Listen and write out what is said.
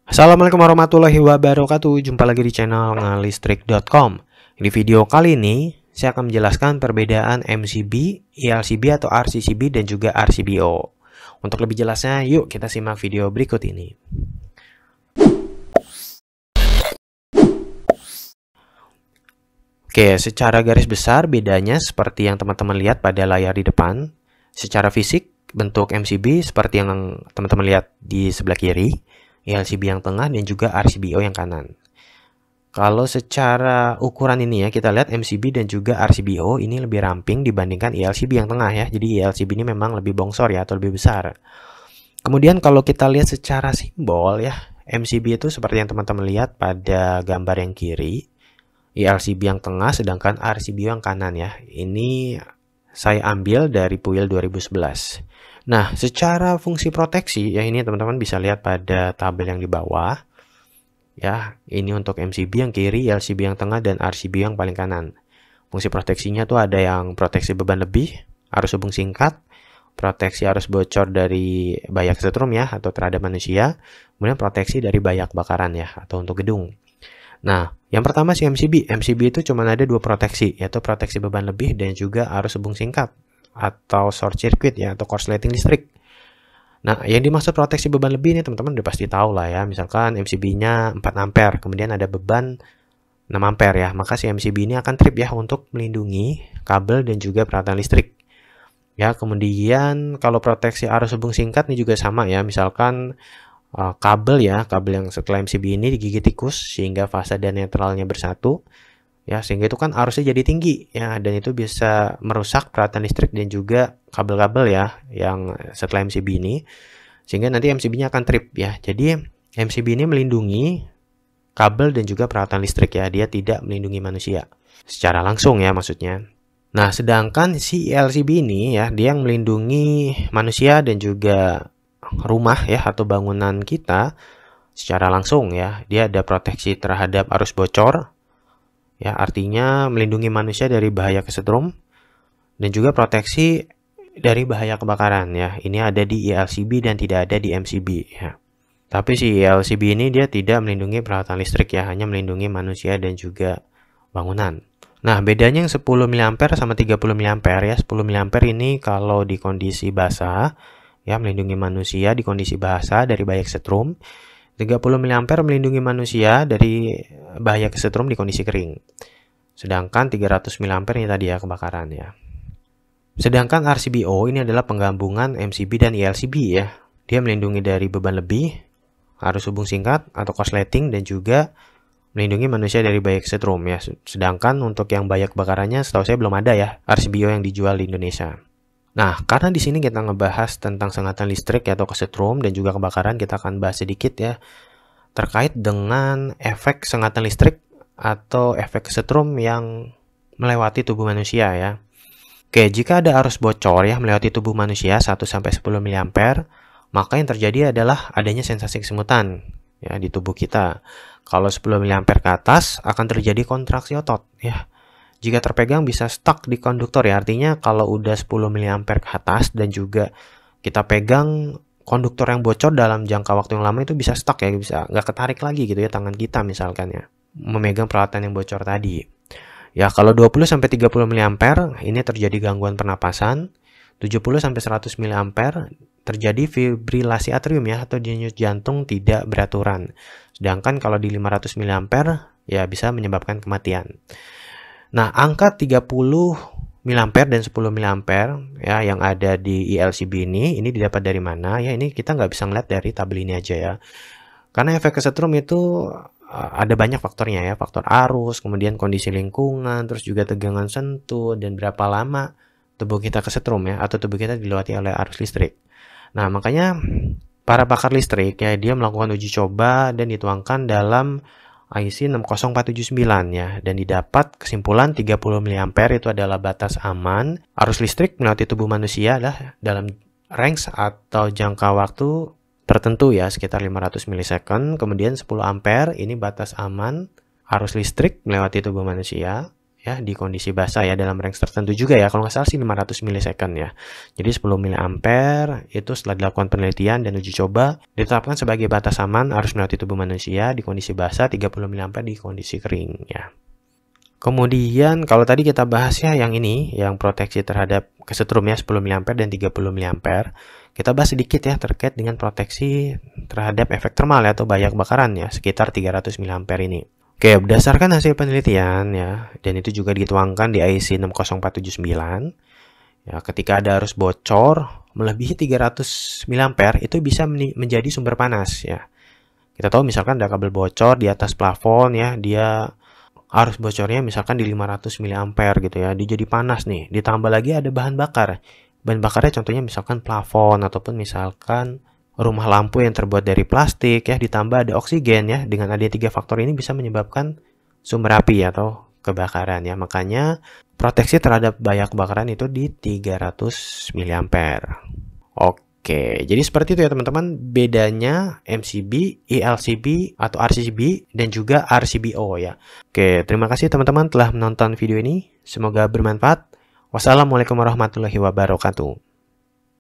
Assalamualaikum warahmatullahi wabarakatuh. Jumpa lagi di channel ngalistrik.com. Di video kali ini saya akan menjelaskan perbedaan MCB, ELCB atau RCCB dan juga RCBO. Untuk lebih jelasnya, yuk kita simak video berikut ini. Oke, secara garis besar bedanya seperti yang teman-teman lihat pada layar di depan. Secara fisik, bentuk MCB seperti yang teman-teman lihat di sebelah kiri, ELCB yang tengah, dan juga RCBO yang kanan. Kalau secara ukuran ini ya, kita lihat MCB dan juga RCBO ini lebih ramping dibandingkan ELCB yang tengah ya. Jadi ELCB ini memang lebih bongsor ya, atau lebih besar. Kemudian kalau kita lihat secara simbol ya, MCB itu seperti yang teman-teman lihat pada gambar yang kiri, ELCB yang tengah, sedangkan RCBO yang kanan ya. Ini saya ambil dari PUIL 2011. Nah, secara fungsi proteksi ya, ini teman-teman bisa lihat pada tabel yang di bawah. Ya, ini untuk MCB yang kiri, ELCB yang tengah, dan RCBO yang paling kanan. Fungsi proteksinya tuh ada yang proteksi beban lebih, arus hubung singkat, proteksi arus bocor dari bahaya kesetrum ya, atau terhadap manusia, kemudian proteksi dari bahaya kebakaran ya, atau untuk gedung. Nah, yang pertama sih MCB. MCB itu cuma ada dua proteksi, yaitu proteksi beban lebih dan juga arus hubung singkat, atau short circuit ya, atau korsleting listrik. Nah, yang dimaksud proteksi beban lebih ini teman-teman udah pasti tahu lah ya. Misalkan MCB-nya 4 ampere, kemudian ada beban 6 ampere ya. Maka si MCB ini akan trip ya untuk melindungi kabel dan juga peralatan listrik. Ya, kemudian kalau proteksi arus hubung singkat ini juga sama ya. Misalkan kabel ya, kabel yang setelah MCB ini digigit tikus sehingga fase dan netralnya bersatu. Ya, sehingga itu kan arusnya jadi tinggi ya, dan itu bisa merusak peralatan listrik dan juga kabel-kabel ya yang setelah MCB ini, sehingga nanti MCB-nya akan trip ya. Jadi MCB ini melindungi kabel dan juga peralatan listrik ya, dia tidak melindungi manusia secara langsung ya maksudnya. Nah, sedangkan si ELCB ini ya, dia yang melindungi manusia dan juga rumah ya atau bangunan kita secara langsung ya. Dia ada proteksi terhadap arus bocor. Ya, artinya melindungi manusia dari bahaya kesetrum dan juga proteksi dari bahaya kebakaran ya. Ini ada di ELCB dan tidak ada di MCB ya. Tapi si ELCB ini dia tidak melindungi peralatan listrik ya, hanya melindungi manusia dan juga bangunan. Nah, bedanya yang 10 mA sama 30 mA ya. 10 mA ini kalau di kondisi basah ya, melindungi manusia di kondisi basah dari bahaya kesetrum. 30 mA melindungi manusia dari bahaya kesetrum di kondisi kering. Sedangkan 300 mA ini tadi ya, kebakaran ya. Sedangkan RCBO ini adalah penggabungan MCB dan ELCB ya. Dia melindungi dari beban lebih, arus hubung singkat atau korsleting, dan juga melindungi manusia dari bahaya kesetrum ya. Sedangkan untuk yang bahaya kebakarannya setahu saya belum ada ya RCBO yang dijual di Indonesia. Nah, karena di sini kita ngebahas tentang sengatan listrik atau kesetrum dan juga kebakaran, kita akan bahas sedikit ya terkait dengan efek sengatan listrik atau efek kesetrum yang melewati tubuh manusia ya. Oke, jika ada arus bocor ya melewati tubuh manusia 1-10 mA, maka yang terjadi adalah adanya sensasi kesemutan ya di tubuh kita. Kalau 10 mA ke atas akan terjadi kontraksi otot ya. Jika terpegang bisa stuck di konduktor ya, artinya kalau udah 10 mA ke atas dan juga kita pegang konduktor yang bocor dalam jangka waktu yang lama, itu bisa stuck ya, bisa nggak ketarik lagi gitu ya tangan kita misalkan ya, memegang peralatan yang bocor tadi. Ya, kalau 20-30 mA ini terjadi gangguan pernapasan, 70-100 mA terjadi fibrilasi atrium ya, atau denyut jantung tidak beraturan. Sedangkan kalau di 500 mA ya bisa menyebabkan kematian. Nah, angka 30 mA dan 10 mA ya yang ada di ELCB ini didapat dari mana? Ya, ini kita nggak bisa ngeliat dari tabel ini aja ya. Karena efek kesetrum itu ada banyak faktornya ya. Faktor arus, kemudian kondisi lingkungan, terus juga tegangan sentuh, dan berapa lama tubuh kita kesetrum ya, atau tubuh kita dilewati oleh arus listrik. Nah, makanya para pakar listrik ya, dia melakukan uji coba dan dituangkan dalam IC 60479 ya, dan didapat kesimpulan 30 mA itu adalah batas aman arus listrik melewati tubuh manusia lah dalam range atau jangka waktu tertentu ya, sekitar 500 milisecond. Kemudian 10 ampere ini batas aman arus listrik melewati tubuh manusia ya di kondisi basah ya, dalam range tertentu juga ya, kalau nggak salah sih 500 milisecond ya. Jadi 10 mA itu setelah dilakukan penelitian dan uji coba ditetapkan sebagai batas aman arus melewati tubuh manusia di kondisi basah, 30 mA di kondisi kering ya. Kemudian kalau tadi kita bahas ya yang ini, yang proteksi terhadap kesetrum ya 10 mA dan 30 mA. Kita bahas sedikit ya terkait dengan proteksi terhadap efek termal ya, atau bahaya kebakaran ya, sekitar 300 mA ini. Oke, berdasarkan hasil penelitian ya, dan itu juga dituangkan di IEC 60479, ya, ketika ada arus bocor melebihi 300 mA itu bisa menjadi sumber panas ya. Kita tahu misalkan ada kabel bocor di atas plafon ya, dia arus bocornya misalkan di 500 mA gitu ya, dia jadi panas nih, ditambah lagi ada bahan bakar. Bahan bakarnya contohnya misalkan plafon ataupun misalkan rumah lampu yang terbuat dari plastik ya, ditambah ada oksigen ya, dengan adanya 3 faktor ini bisa menyebabkan sumber api atau kebakaran ya. Makanya proteksi terhadap bahaya kebakaran itu di 300 mA. Oke, jadi seperti itu ya teman-teman bedanya MCB, ELCB atau RCCB dan juga RCBO ya. Oke, terima kasih teman-teman telah menonton video ini. Semoga bermanfaat. Wassalamualaikum warahmatullahi wabarakatuh.